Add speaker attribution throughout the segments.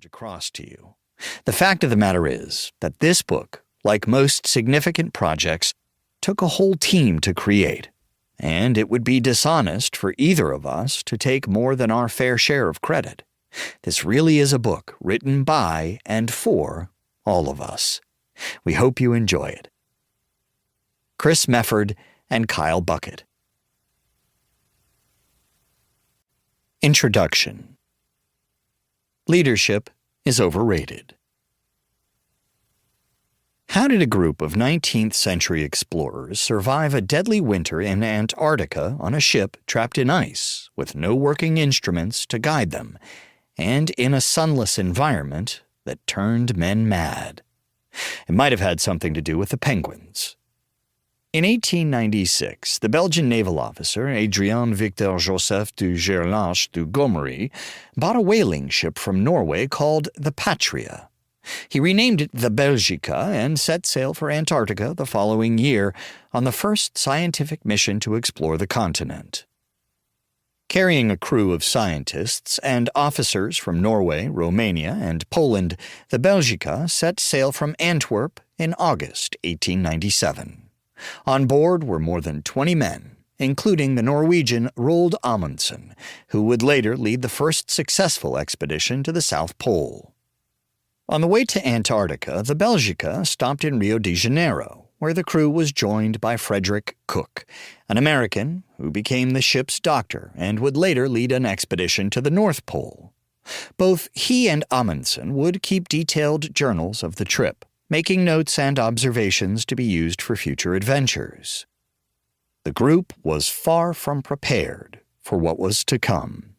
Speaker 1: message across to you. The fact of the matter is that this book, like most significant projects, took a whole team to create, and it would be dishonest for either of us to take more than our fair share of credit. This really is a book written by and for all of us. We hope you enjoy it. Chris Mefford and Kyle Buckett. Introduction. Leadership is overrated. How did a group of 19th century explorers survive a deadly winter in Antarctica on a ship trapped in ice, with no working instruments to guide them, and in a sunless environment that turned men mad? It might have had something to do with the penguins. In 1896, the Belgian naval officer Adrien Victor Joseph de Gerlache de Gomery bought a whaling ship from Norway called the Patria. He renamed it the Belgica and set sail for Antarctica the following year on the first scientific mission to explore the continent. Carrying a crew of scientists and officers from Norway, Romania, and Poland, the Belgica set sail from Antwerp in August 1897. On board were more than 20 men, including the Norwegian Roald Amundsen, who would later lead the first successful expedition to the South Pole. On the way to Antarctica, the Belgica stopped in Rio de Janeiro, where the crew was joined by Frederick Cook, an American who became the ship's doctor and would later lead an expedition to the North Pole. Both he and Amundsen would keep detailed journals of the trip, making notes and observations to be used for future adventures. The group was far from prepared for what was to come.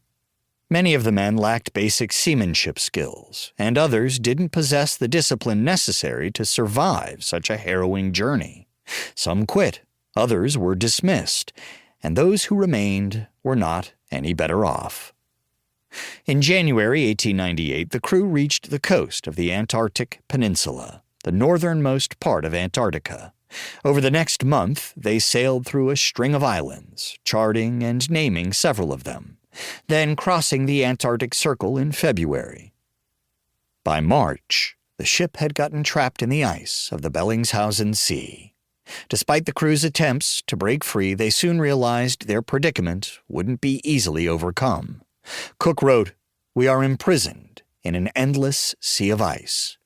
Speaker 1: Many of the men lacked basic seamanship skills, and others didn't possess the discipline necessary to survive such a harrowing journey. Some quit, others were dismissed, and those who remained were not any better off. In January 1898, the crew reached the coast of the Antarctic Peninsula, the northernmost part of Antarctica. Over the next month, they sailed through a string of islands, charting and naming several of them, then crossing the Antarctic Circle in February. By March, the ship had gotten trapped in the ice of the Bellingshausen Sea. Despite the crew's attempts to break free, they soon realized their predicament wouldn't be easily overcome. Cook wrote, "We are imprisoned in an endless sea of ice.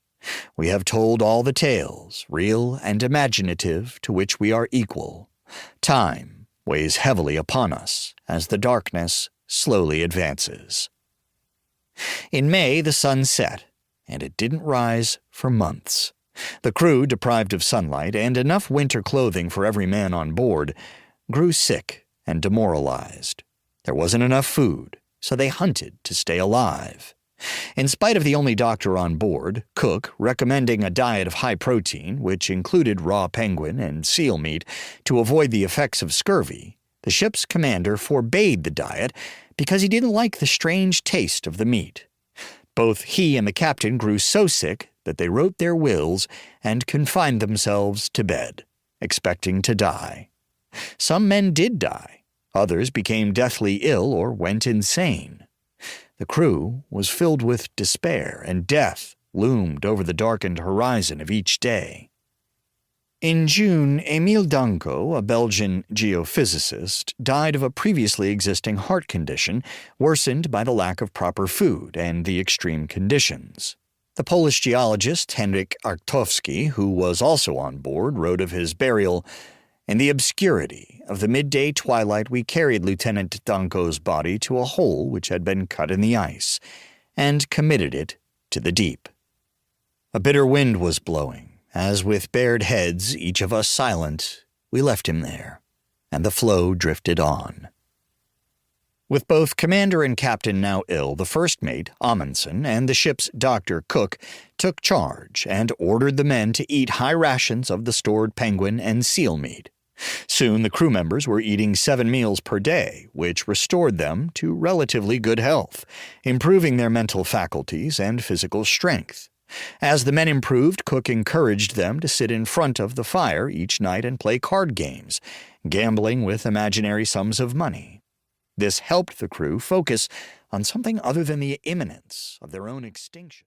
Speaker 1: We have told all the tales, real and imaginative, to which we are equal. Time weighs heavily upon us as the darkness slowly advances." In May, the sun set, and it didn't rise for months. The crew, deprived of sunlight and enough winter clothing for every man on board, grew sick and demoralized. There wasn't enough food, so they hunted to stay alive. In spite of the only doctor on board, Cook, recommending a diet of high protein, which included raw penguin and seal meat, to avoid the effects of scurvy, the ship's commander forbade the diet because he didn't like the strange taste of the meat. Both he and the captain grew so sick that they wrote their wills and confined themselves to bed, expecting to die. Some men did die. Others became deathly ill or went insane. The crew was filled with despair, and death loomed over the darkened horizon of each day. In June, Émile Danco, a Belgian geophysicist, died of a previously existing heart condition worsened by the lack of proper food and the extreme conditions. The Polish geologist Henryk Arctowski, who was also on board, wrote of his burial, "In the obscurity of the midday twilight we carried Lieutenant Danco's body to a hole which had been cut in the ice, and committed it to the deep." A bitter wind was blowing. As with bared heads, each of us silent, we left him there, and the flow drifted on. With both commander and captain now ill, the first mate, Amundsen, and the ship's doctor, Cook, took charge and ordered the men to eat high rations of the stored penguin and seal meat. Soon the crew members were eating 7 meals per day, which restored them to relatively good health, improving their mental faculties and physical strength. As the men improved, Cook encouraged them to sit in front of the fire each night and play card games, gambling with imaginary sums of money. This helped the crew focus on something other than the imminence of their own extinction.